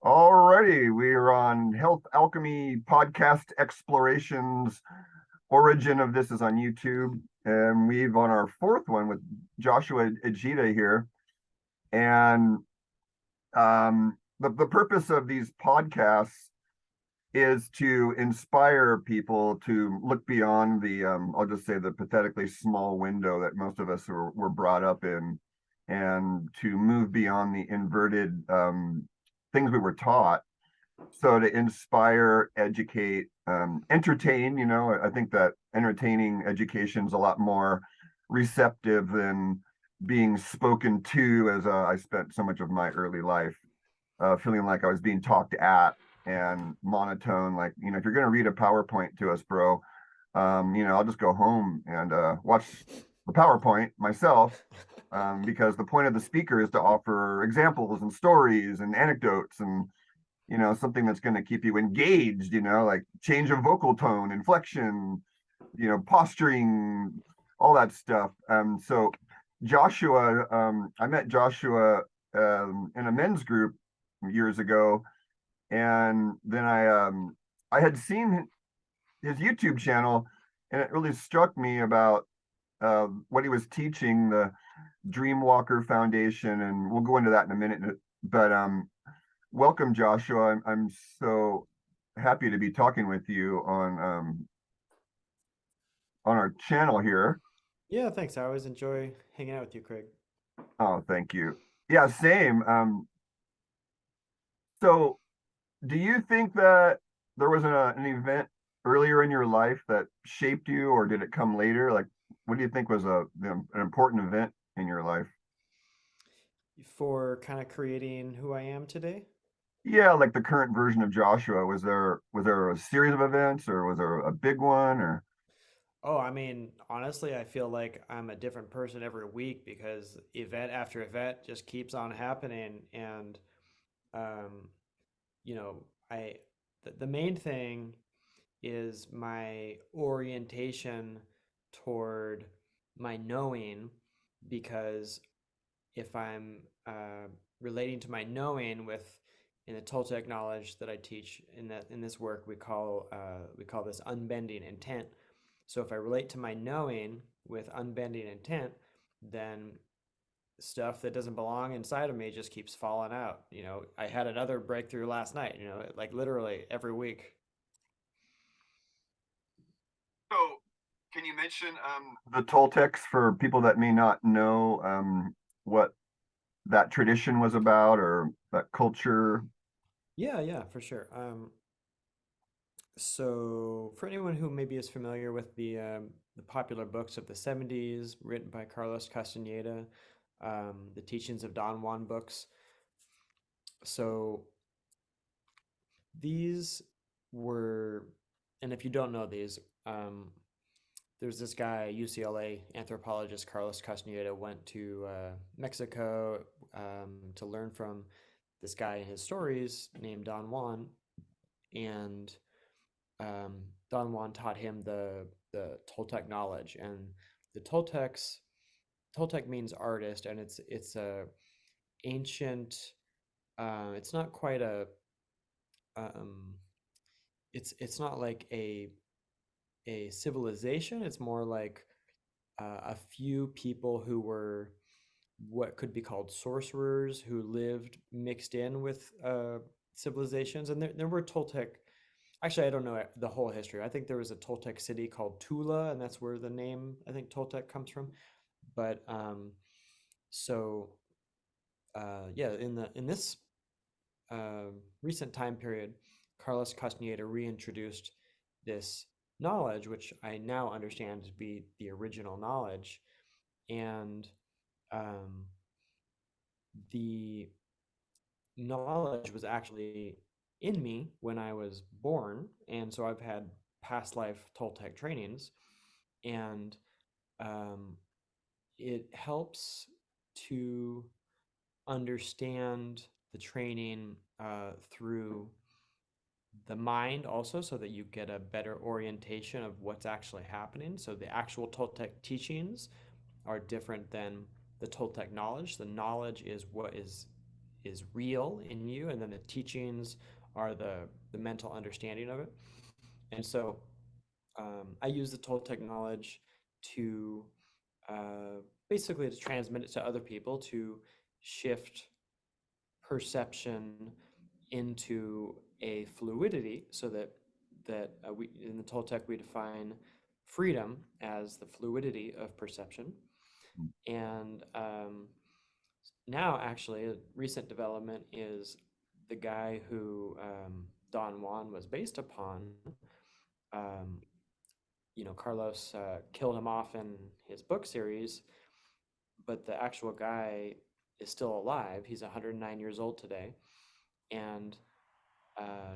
Alrighty, we are on Health Alchemy Podcast Explorations. Origin of this is on YouTube, and we've on our fourth one with Joshua Ejhida here. And the purpose of these podcasts is to inspire people to look beyond I'll just say the pathetically small window that most of us were brought up in, and to move beyond the inverted things we were taught. So to inspire, educate, entertain, I think that entertaining education is a lot more receptive than being spoken to, as I spent so much of my early life feeling like I was being talked at and monotone. Like, if you're going to read a PowerPoint to us, bro, I'll just go home and watch the PowerPoint myself, because the point of the speaker is to offer examples and stories and anecdotes and something that's going to keep you engaged, like change of vocal tone, inflection, posturing, all that stuff. So Joshua, I met Joshua in a men's group years ago, and then I had seen his YouTube channel, and it really struck me about what he was teaching, the Dreamwalker Foundation, and we'll go into that in a minute. But welcome, Joshua. I'm so happy to be talking with you on our channel here. Yeah, thanks. I always enjoy hanging out with you, Craig. Oh, thank you. Yeah, same. So do you think that there was an event earlier in your life that shaped you, or did it come later? Like, what do you think was an important event in your life? For kind of creating who I am today. Yeah, like the current version of Joshua. Was there a series of events, or was there a big one, or Oh, I mean, honestly, I feel like I'm a different person every week because event after event just keeps on happening. And, um, you know, I, the main thing is my orientation toward my knowing because if I'm relating to my knowing with in the Toltec knowledge that I teach in this work, we call this unbending intent. So if I relate to my knowing with unbending intent, then stuff that doesn't belong inside of me just keeps falling out. I had another breakthrough last night. Like literally every week. so? Can you mention the Toltecs for people that may not know what that tradition was about, or that culture? Yeah, yeah, for sure. So, for anyone who maybe is familiar with the popular books of the 70s written by Carlos Castaneda, the Teachings of Don Juan books. So, these were, and if you don't know these, there's this guy, UCLA anthropologist Carlos Castaneda, went to Mexico to learn from this guy in his stories named Don Juan. And Don Juan taught him the Toltec knowledge, and the Toltec means artist, and it's a ancient. It's not quite a. Um, it's not like a civilization. It's more like a few people who were what could be called sorcerers who lived mixed in with civilizations, and there were Toltec. Actually, I don't know the whole history. I think there was a Toltec city called Tula, and that's where the name I think Toltec comes from. But so yeah, in this recent time period, Carlos Castaneda reintroduced this knowledge, which I now understand to be the original knowledge, and um, the knowledge was actually in me when I was born, and so I've had past life Toltec trainings, and um, it helps to understand the training through the mind also so that you get a better orientation of what's actually happening. So the actual Toltec teachings are different than the Toltec knowledge. The knowledge is what is is real in you, and then the teachings are the mental understanding of it. And so I use the Toltec knowledge to basically to transmit it to other people to shift perception into a fluidity, so that we in the Toltec we define freedom as the fluidity of perception. And now, actually, a recent development is the guy who Don Juan was based upon. Um, Carlos killed him off in his book series, but the actual guy is still alive. He's 109 years old today, and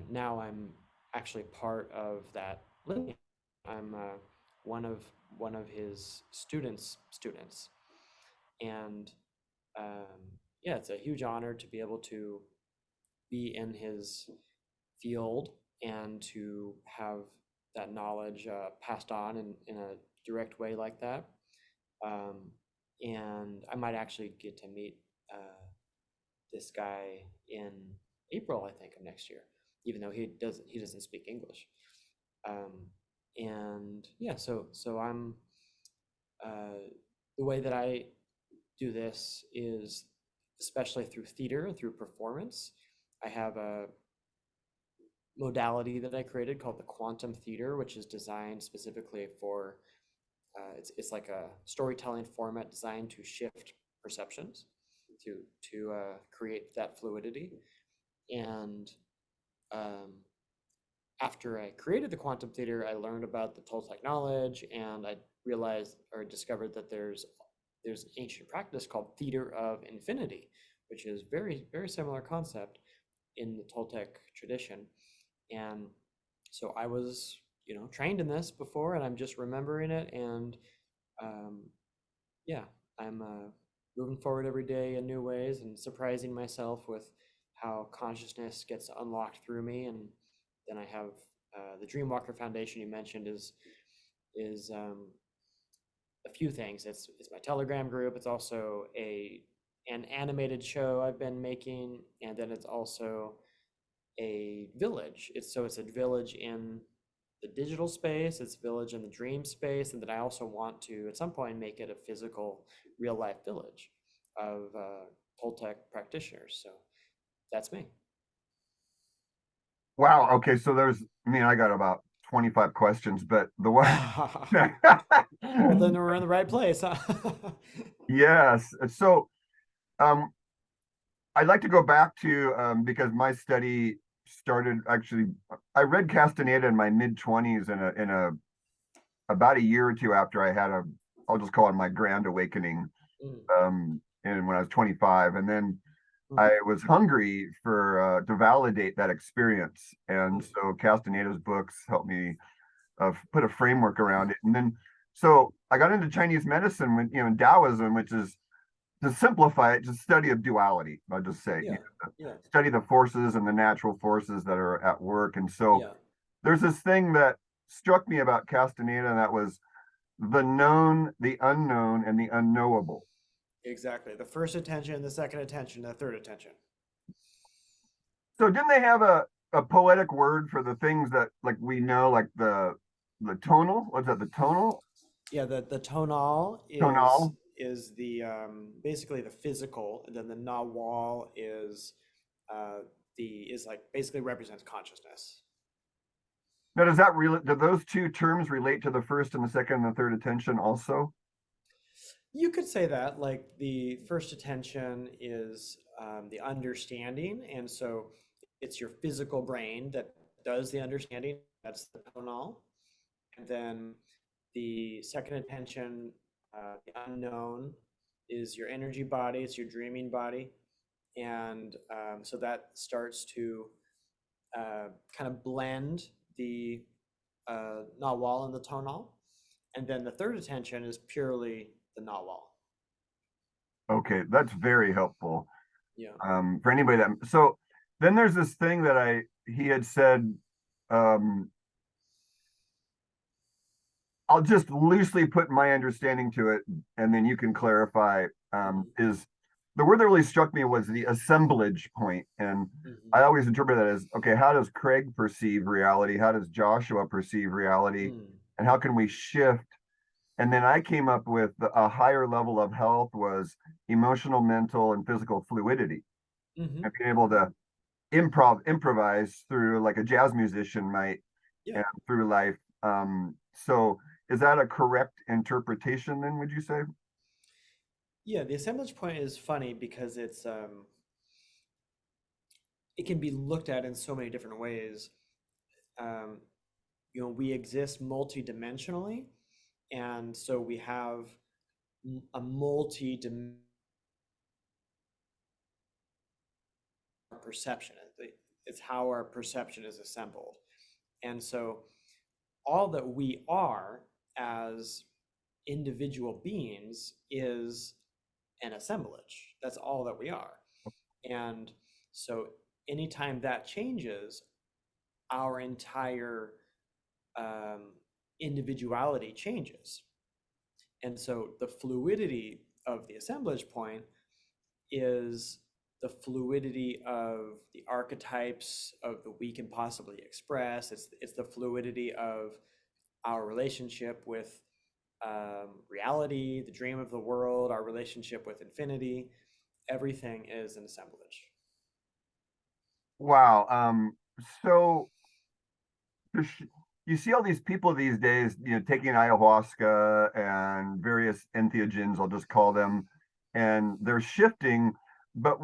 now I'm actually part of that lineage. I'm one of one of his students, and yeah, it's a huge honor to be able to be in his field and to have that knowledge passed on in a direct way like that. Um, and I might actually get to meet this guy in April, I think, of next year, even though he doesn't speak English. And yeah, so I'm the way that I do this is especially through theater, through performance. I have a modality that I created called the quantum theater, which is designed specifically for it's like a storytelling format designed to shift perceptions, to create that fluidity. And um, after I created the quantum theater, I learned about the Toltec knowledge, and I realized or discovered that there's ancient practice called theater of infinity, which is very similar concept in the Toltec tradition. And so I was, trained in this before, and I'm just remembering it. And um, yeah, I'm moving forward every day in new ways and surprising myself with how consciousness gets unlocked through me. And then I have the Dreamwalker Foundation you mentioned is a few things. It's my Telegram group. It's also an animated show I've been making, and then it's also a village. It's a village in the digital space, it's a village in the dream space, and then I also want to at some point make it a physical, real life village of Toltec practitioners. So that's me. Wow. Okay. So I got about 25 questions, but the one, Well, then we're in the right place, huh? yes. So, um, I'd like to go back to, because my study started actually, I read Castaneda in my mid 20s about a year or two after I had I'll just call it my grand awakening. Mm, And when I was 25, and then mm, I was hungry for to validate that experience, and mm, so Castaneda's books helped me put a framework around it. And then so I got into Chinese medicine, when Taoism, which is, to simplify it, just study of duality. I'll just say, yeah, yeah, study the forces and the natural forces that are at work. And so yeah, there's this thing that struck me about Castaneda, and that was the known, the unknown, and the unknowable. exactly. The first attention, the second attention, the third attention. So didn't they have a poetic word for the things that, like, we know, like the tonal? What's that? The tonal? Yeah, the tonal is Tonal? is the basically the physical, and then the nawal uh, is like basically represents consciousness. Now, do those two terms relate to the first and the second and the third attention also? You could say that, like the first attention is the understanding, and so it's your physical brain that does the understanding. That's the tonal, and then the second attention, the unknown, is your energy body. It's your dreaming body, and so that starts to kind of blend the nawal and the tonal, and then the third attention is purely the nawal. Okay, that's very helpful. Yeah. For anybody that, so then there's this thing that he had said, um, I'll just loosely put my understanding to it, and then you can clarify, Mhm. is the word that really struck me was the assemblage point, and I Hmm. always interpret that as, okay, how does Craig perceive reality? How does Joshua perceive reality? Mm. And how can we shift? And then I came up with a higher level of health was emotional, mental, and physical fluidity, Hmm. and being able Hmm. to improvise through like a jazz musician might, Yeah. and through life. So is that a correct interpretation then, would you say? Yeah, the assemblage point is funny because it can be looked at in so many different ways. Um, we exist multidimensionally, and so we have a multi-dimensional perception. It's how our perception is assembled. And so all that we are as individual beings is an assemblage. That's all that we are. And so anytime that changes, our entire um, individuality changes. And so the fluidity of the assemblage point is the fluidity of the archetypes of that we can possibly express. It's the fluidity of our relationship with reality, the dream of the world, our relationship with infinity. Everything is an assemblage. Wow. So you see all these people these days, taking ayahuasca and various entheogens, I'll just call them, and they're shifting. But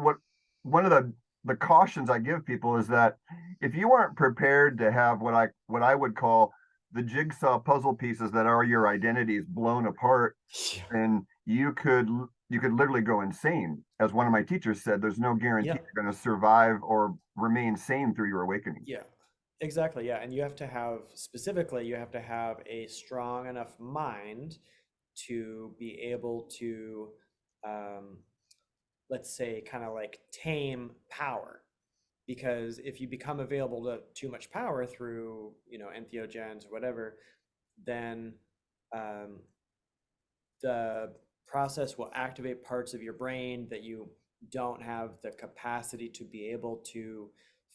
one of the cautions I give people is that if you aren't prepared to have what I would call the jigsaw puzzle pieces that are your identities blown apart, Yeah. then you could literally go insane. As one of my teachers said, there's no guarantee Yeah. you're going to survive or remain sane through your awakening. Yeah. Exactly. Yeah. And you have to have, specifically, you have to have a strong enough mind to be able to, um, let's say, kind of like tame power. Because if you become available to too much power through, entheogens or whatever, then um, the process will activate parts of your brain that you don't have the capacity to be able to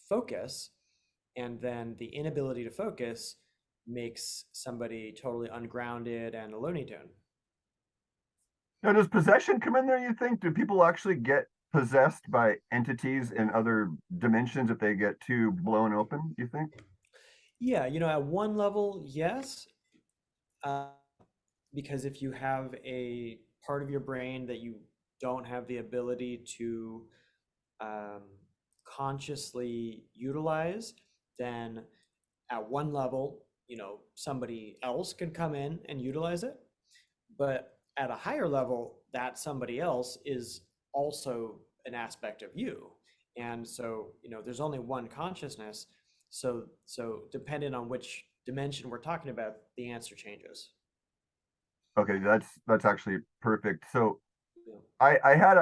focus. And then the inability to focus makes somebody totally ungrounded and a Looney Tune. Now, does possession come in there, you think? Do people actually get possessed by entities in other dimensions if they get too blown open, you think? Yeah, at one level, yes. Uh, because if you have a part of your brain that you don't have the ability to um, consciously utilize, then at one level, somebody else can come in and utilize it. But at a higher level, that somebody else is also an aspect of you. And so, there's only one consciousness. So depending on which dimension we're talking about, the answer changes. Okay, that's actually perfect. So Yeah. I had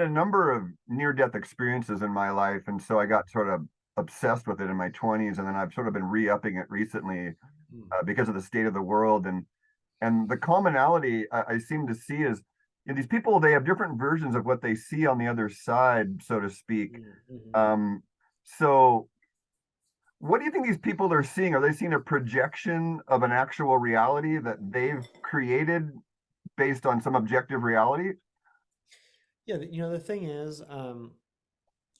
a number of near-death experiences in my life, and so I got sort of obsessed with it in my 20s, and then I've sort of been re-upping it recently Mm. because of the state of the world. And the commonality I seem to see is, these people, they have different versions of what they see on the other side, so to speak. Mm. Hmm. Um, so what do you think these people are seeing? Are they seeing a projection of an actual reality that they've created based on some objective reality? Yeah, the thing is,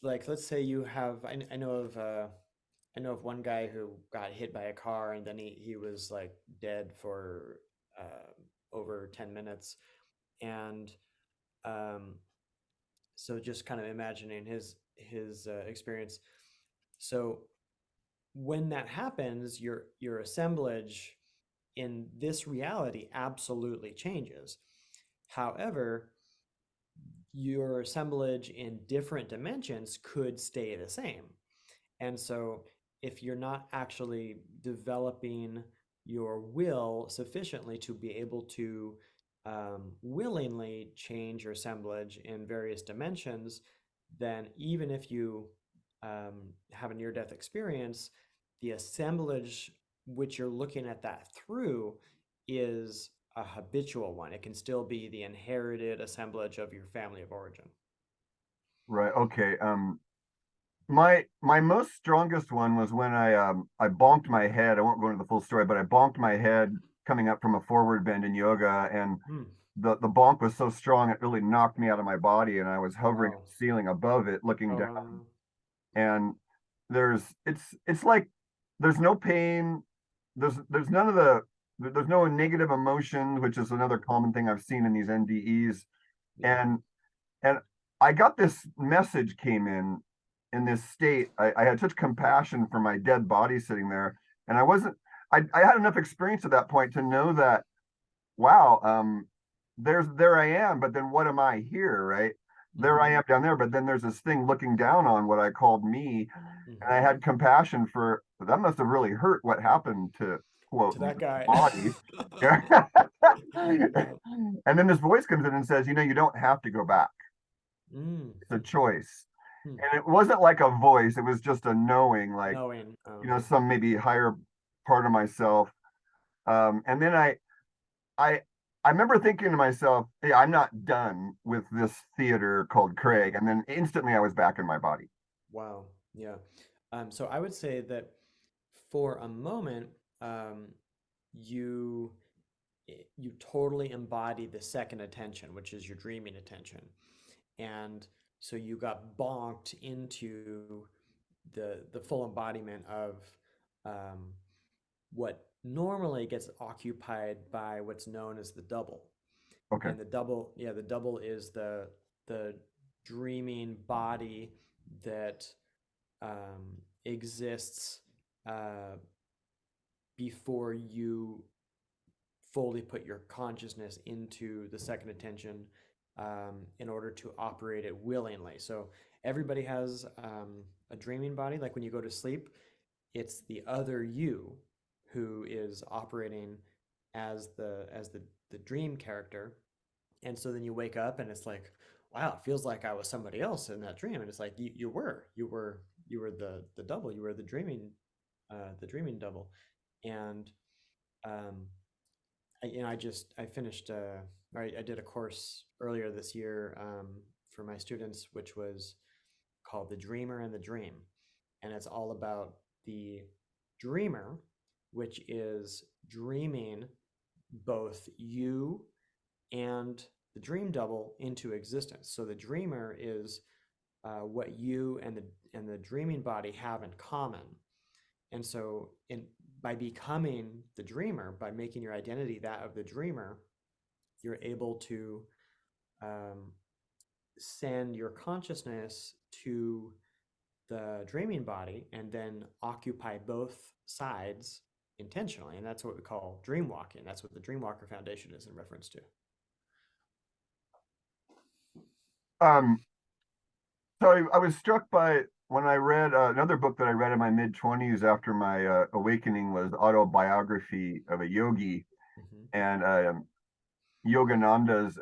like let's say you have I know of one guy who got hit by a car and then he was like dead for over 10 minutes. And um, so just kind of imagining his experience. So when that happens, your assemblage in this reality absolutely changes. However, your assemblage in different dimensions could stay the same. And so, if you're not actually developing your will sufficiently to be able to willingly change your assemblage in various dimensions, then even if you have a near death experience, the assemblage which you're looking at that through is a habitual one. It can still be the inherited assemblage of your family of origin. Right. Okay. My most strongest one was when I bonked my head. I won't go into the full story, but I bonked my head coming up from a forward bend in yoga, and Hmm. the bonk was so strong it really knocked me out of my body, and I was hovering at Wow. the ceiling above it, looking Oh, down. wow. And it's like there's no pain, there's none of there's no negative emotion, which is another common thing I've seen in these NDEs. Yeah. And I got this message came in this state. I had such compassion for my dead body sitting there, and I wasn't. I had enough experience at that point to know that wow, there I am, but then what am I here, right? There I Mm-hmm. am down there, but then there's this thing looking down on what I called me, and I Mm-hmm. had compassion for that. Must have really hurt what happened to To quote me that guy. body. Yeah. And then this voice comes in and says, you don't have to go back. Mm. It's a choice. Hmm. And it wasn't like a voice, it was just a knowing, like, Knowing. some maybe higher part of myself. And then I I remember thinking to myself, hey, I'm not done with this theater called Yeah. Craig. And then instantly I was back in my body. Wow. Yeah. So I would say that for a moment, um, you you totally embody the second attention, which is your dreaming attention. And so you got bonked into the full embodiment of um, what normally gets occupied by what's known as the double. Okay. And the double, yeah, the double is the dreaming body that exists uh, before you fully put your consciousness into the second attention in order to operate it willingly. So everybody has a dreaming body. Like when you go to sleep, it's the other you who is operating as the dream character. And so then you wake up and it's like, wow, it feels like I was somebody else in that dream. And it's like you were the double, you were the dreaming double. And um, I finished I did a course earlier this year for my students, which was called The Dreamer and the Dream, and it's all about the dreamer, which is dreaming both you and the dream double into existence. So the dreamer is what you and the dreaming body have in common. And so in by becoming the dreamer, by making your identity that of the dreamer, you're able to um, send your consciousness to the dreaming body and then occupy both sides intentionally. And that's what we call dream walking. That's what the Dreamwalker Foundation is in reference to. Um, so I was struck by when I read another book that I read in my mid 20s after my awakening was Autobiography of a Yogi, Mm-hmm. and Yogananda's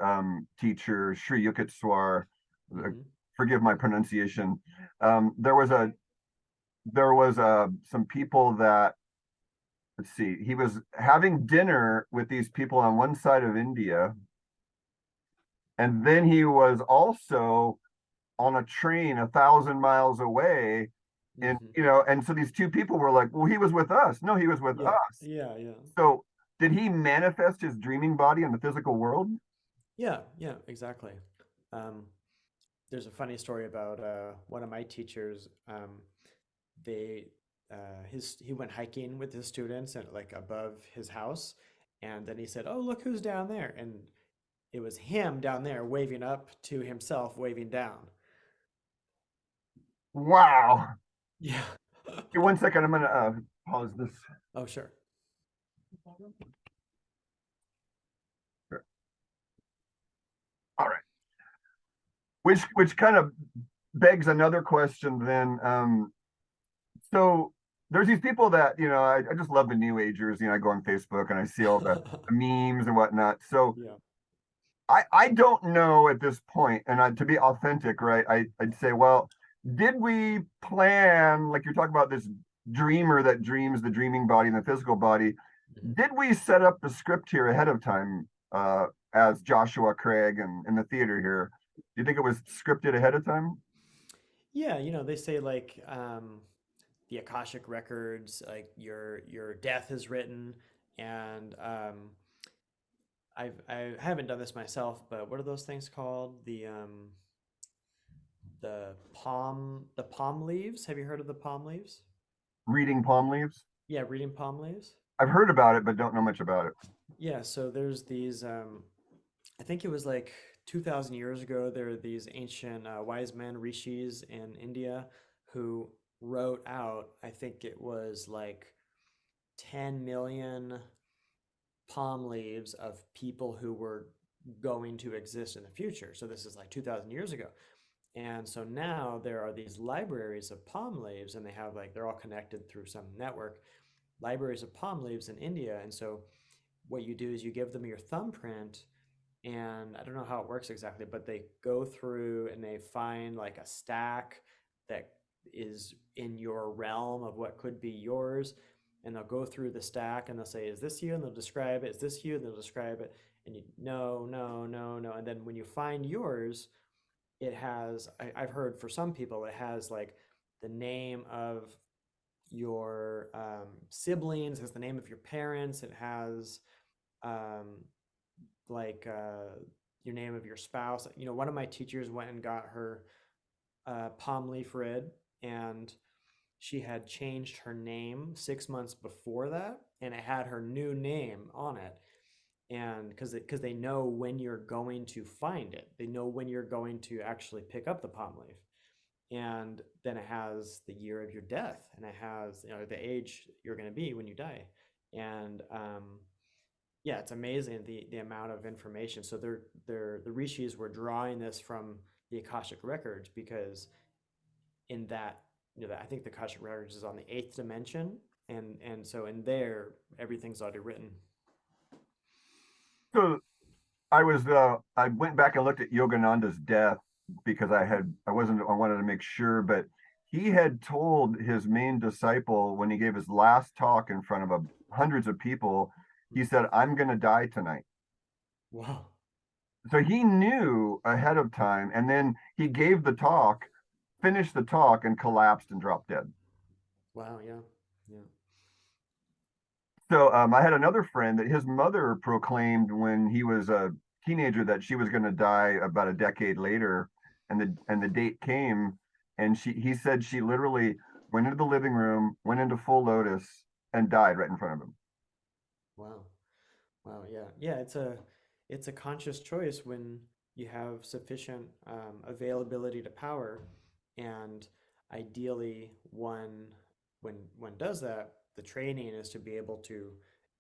teacher, Sri Yukteswar, Mm-hmm. forgive my pronunciation. There was some people that, let's see, he was having dinner with these people on one side of India, and then he was also on a train 1,000 miles away. And Mm-hmm. and so these two people were like, well, he was with us. No, he was with Yeah. us. Yeah. Yeah. So did he manifest his dreaming body in the physical world? Yeah. Yeah. Exactly. Um, there's a funny story about one of my teachers. They his he went hiking with his students and like above his house, and then he said, "Oh, look who's down there!" And it was him down there waving up to himself, waving down. Wow. Yeah. Hey, 1 second, I'm gonna pause this. Oh, sure. All right. Which kind of begs another question then. So there's these people that, I just love the new agers. I go on Facebook and I see all the memes and whatnot. So Yeah. I don't know at this point, and to be authentic, right? I'd say, well, did we plan, like you're talking about this dreamer that dreams the dreaming body and the physical body? Mhm. Did we set up the script here ahead of time as Joshua Craig and in the theater here? Do you think it was scripted ahead of time? Yeah, they say like the Akashic records, like your death is written, and I haven't done this myself, but what are those things called? The palm leaves. Have you heard of the palm leaves? Reading palm leaves? Yeah, reading palm leaves. I've heard about it, but don't know much about it. Yeah, so there's these. I think it was like 2,000 years ago. There are these ancient wise men, rishis in India, who wrote out. I think it was like 10 million palm leaves of people who were going to exist in the future. So this is like 2,000 years ago. And so now there are these libraries of palm leaves, and they have like, they're all connected through some network, libraries of palm leaves in India. And so what you do is you give them your thumbprint, and I don't know how it works exactly, but they go through and they find like a stack that is in your realm of what could be yours. And they'll go through the stack and they'll say, "Is this you?" And they'll describe it. "Is this you?" And they'll describe it. And you, no, no, no, no. And then when you find yours, it has, I've heard for some people, it has like the name of your siblings, it has the name of your parents, it has um, like your name of your spouse. One of my teachers went and got her palm leaf read, and she had changed her name 6 months before that, and it had her new name on it. And because they know when you're going to find it, they know when you're going to actually pick up the palm leaf, and then it has the year of your death, and it has the age you're going to be when you die, and yeah, it's amazing the amount of information. So the rishis were drawing this from the Akashic records because in that I think the Akashic records is on the eighth dimension, and so in there everything's already written. So I went back and looked at Yogananda's death because I wanted to make sure, but he had told his main disciple when he gave his last talk in front of hundreds of people, he said, "I'm going to die tonight." Wow. So he knew ahead of time, and then he gave the talk, finished the talk, and collapsed and dropped dead. Wow. Yeah. Yeah. So I had another friend that his mother proclaimed when he was a teenager that she was going to die about a decade later, and the date came, and he said she literally went into the living room, went into full lotus, and died right in front of him. Wow. Wow, yeah, yeah. It's a conscious choice when you have sufficient availability to power, and ideally, when does that, the training is to be able to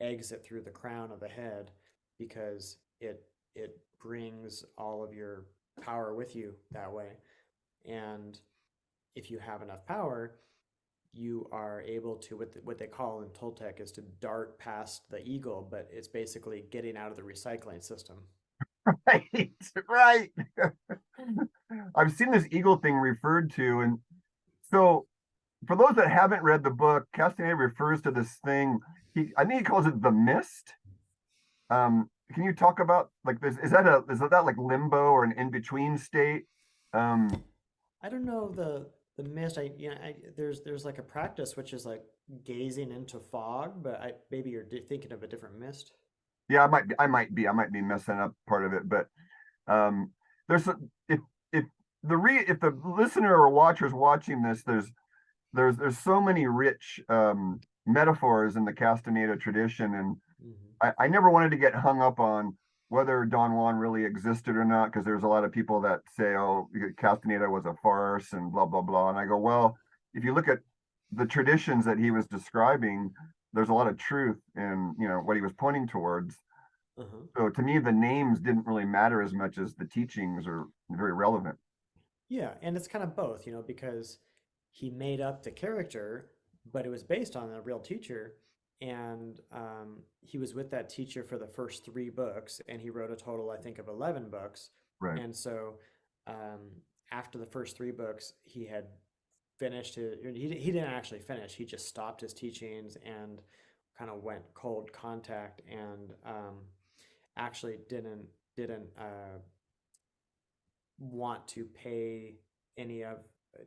exit through the crown of the head, because it brings all of your power with you that way. And if you have enough power, you are able to, what they call in Toltec is to dart past the eagle, but it's basically getting out of the recycling system. Right, right. I've seen this eagle thing referred to, and so for those that haven't read the book, Castaneda refers to this thing. I think he calls it the mist. Can you talk about like this? Is that like limbo or an in between state? Um, I don't know the mist. There's like a practice which is like gazing into fog, but maybe you're thinking of a different mist. yeah, I might be messing up part of it, but um, there's a, if if the listener or watcher is watching this, there's so many rich metaphors in the Castaneda tradition, and Hmm. I never wanted to get hung up on whether Don Juan really existed or not, because there's a lot of people that say, oh, Castaneda was a farce and blah, blah, blah. And I go, well, if you look at the traditions that he was describing, there's a lot of truth in, what he was pointing towards. Uh-huh. So to me, the names didn't really matter as much as the teachings are very relevant. Yeah, and it's kind of both, because he made up the character, but it was based on a real teacher. And he was with that teacher for the first three books, and he wrote a total, I think, of 11 books. Right. And so um, after the first three books, he had finished he didn't actually finish, he just stopped his teachings and kind of went cold contact and actually didn't want to any of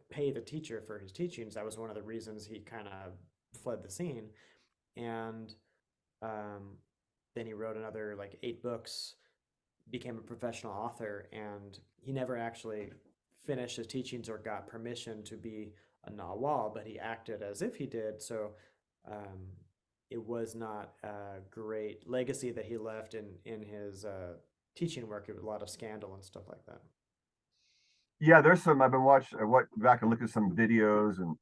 pay the teacher for his teachings. That was one of the reasons he kind of fled the scene. And um, then he wrote another like 8 books, became a professional author, and he never actually finished his teachings or got permission to be a Nahual, but he acted as if he did. So um, it was not a great legacy that he left in his teaching work. It was a lot of scandal and stuff like that. Yeah, there's some. I've been watching. I went back and looked at some videos and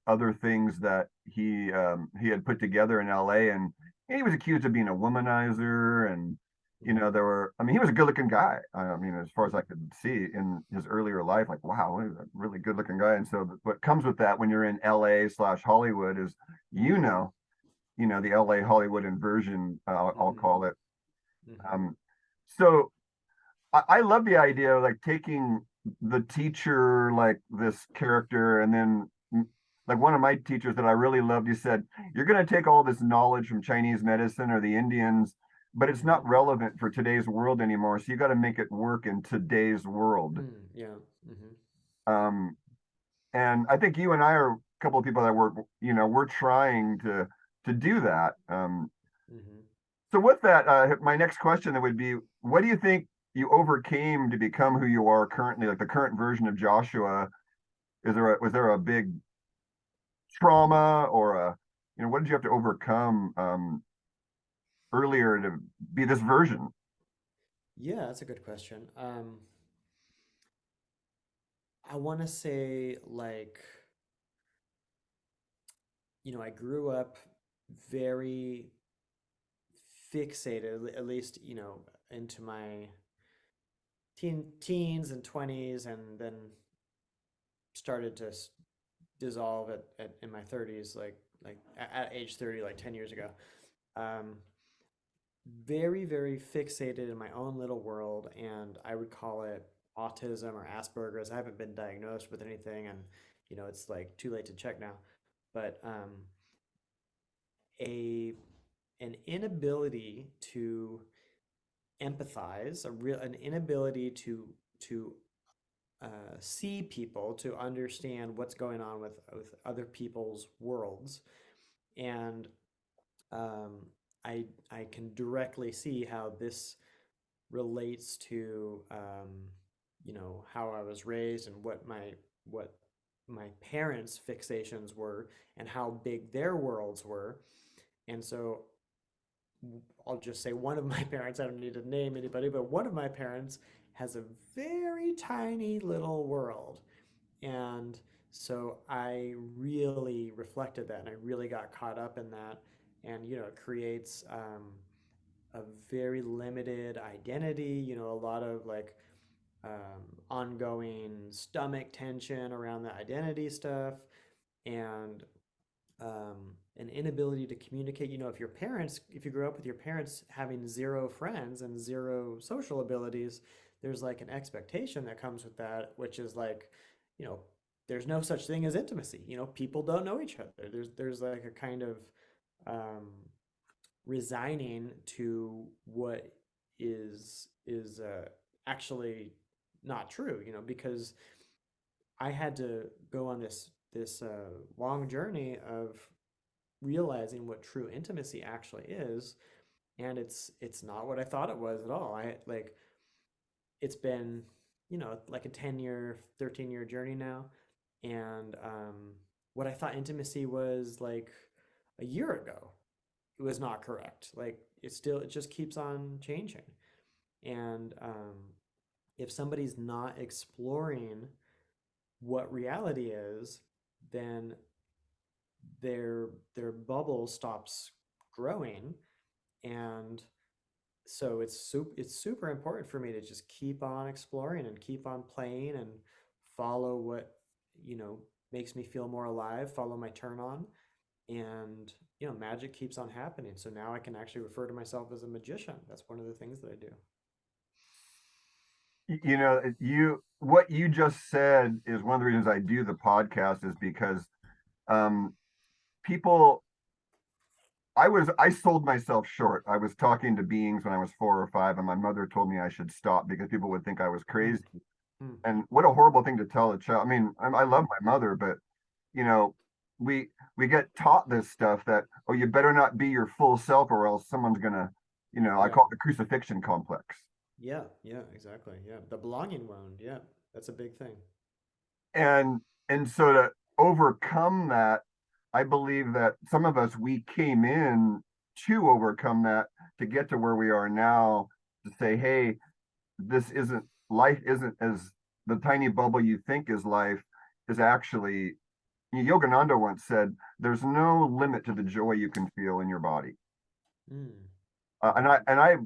other things that he had put together in L.A. and he was accused of being a womanizer, and Mm-hmm. there were. I mean, he was a good-looking guy. I mean, as far as I could see in his earlier life, like wow, he's a really good-looking guy. And so, what comes with that when you're in L.A. / Hollywood is, you know, the L.A. Hollywood inversion. I'll Mm-hmm. call it. Mm-hmm. Um, so I love the idea of like taking the teacher, like this character, and then like one of my teachers that I really loved, he said, "You're going to take all this knowledge from Chinese medicine or the Indians, but it's Mm-hmm. not relevant for today's world anymore. So you got to make it work in today's world." Mm, yeah. Mm-hmm. Um, and I think you and I are a couple of people that we're trying to do that. Mm-hmm. So with that, my next question that would be, what do you think you overcame to become who you are currently, like the current version of Joshua? Was there a big trauma or what did you have to overcome earlier to be this version? Yeah, that's a good question. I want to say like, I grew up very fixated, at least, into my teens and 20s, and then started to dissolve in my 30s, like at age 30, like 10 years ago. Um, very, very fixated in my own little world, and I would call it autism or Asperger's. I haven't been diagnosed with anything, and it's like too late to check now. But a an inability to empathize, an inability to see people, to understand what's going on with other people's worlds, and um, I can directly see how this relates to how I was raised and what my parents' fixations were and how big their worlds were. And so I'll just say one of my parents, I don't need to name anybody, but one of my parents has a very tiny little world. And so I really reflected that and I really got caught up in that. And, it creates a very limited identity, a lot of like ongoing stomach tension around the identity stuff. And an inability to communicate. If you grow up with your parents having zero friends and zero social abilities, there's like an expectation that comes with that, which is like, you know, there's no such thing as intimacy. People don't know each other. There's like a kind of um, resigning to what is actually not true. Because I had to go on this long journey of realizing what true intimacy actually is, and it's not what I thought it was at all. It's been like a 10-year 13-year journey now, and what I thought intimacy was like a year ago, it was not correct. Like it just keeps on changing, and if somebody's not exploring what reality is, then their bubble stops growing. And so it's super important for me to just keep on exploring and keep on playing and follow what makes me feel more alive, follow my turn on, and magic keeps on happening. So now I can actually refer to myself as a magician. That's one of the things that I do. You what you just said is one of the reasons I do the podcast is because um, people I sold myself short. I was talking to beings when I was 4 or 5, and my mother told me I should stop because people would think I was Mm, crazy. mm, And what a horrible thing to tell a child. I mean, I love my mother, but you know, we we get taught this stuff that, oh, you better not be your full self or else someone's gonna, I yeah. call it the crucifixion complex. Yeah. Yeah. Exactly. Yeah. The belonging wound. Yeah. That's a big thing. And so to overcome that, I believe that some of us, we came in to overcome that to get to where we are now, to say, hey, this isn't life, isn't as the tiny bubble you think is life, is actually, Yogananda once said, there's no limit to the joy you can feel in your body. Mm, And I,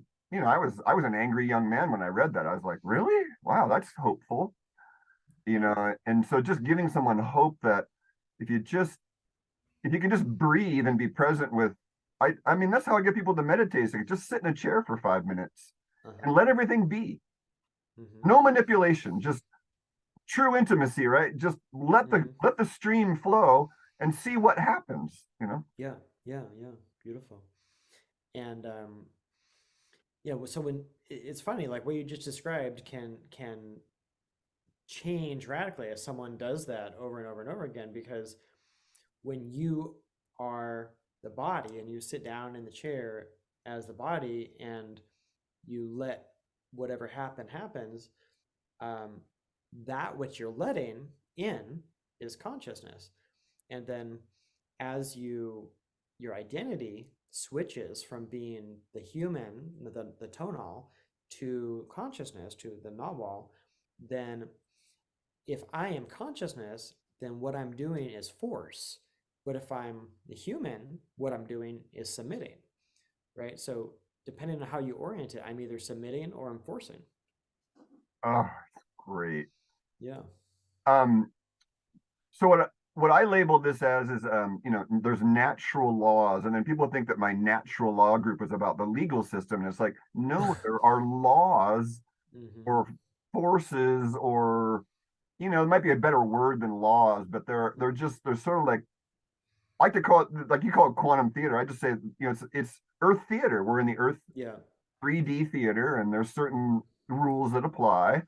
I was an angry young man when I read that. I was like, really? Wow, that's hopeful. yeah. And so just giving someone hope that if you just if you can just breathe and be present with, I mean, that's how I get people to meditate. So just sit in a chair for 5 minutes Uh-huh. and let everything be. Mm-hmm. No manipulation, just true intimacy, right? Just Mm-hmm. let the stream flow and see what happens. Yeah. Yeah. Yeah. Beautiful. And yeah. So when it's funny, like what you just described can change radically as someone does that over and over and over again, because when you are the body and you sit down in the chair as the body and you let whatever happens, um, that which you're letting in is consciousness. And then as your identity switches from being the human, the tonal, to consciousness, to the Nagual, then if I am consciousness, then what I'm doing is force. But if I'm the human, what I'm doing is submitting, right? So depending on how you orient it, I'm either submitting or I'm forcing. Oh, great. Yeah. Um, so what I label this as is, there's natural laws, and then people think that my natural law group is about the legal system, and it's like, no, there are laws Mm-hmm. or forces, or it might be a better word than laws, but they're sort of like, I like to call it, like you call it, quantum theater. I just say, it's Earth theater. We're in the Earth Yeah. 3D theater, and there's certain rules that apply.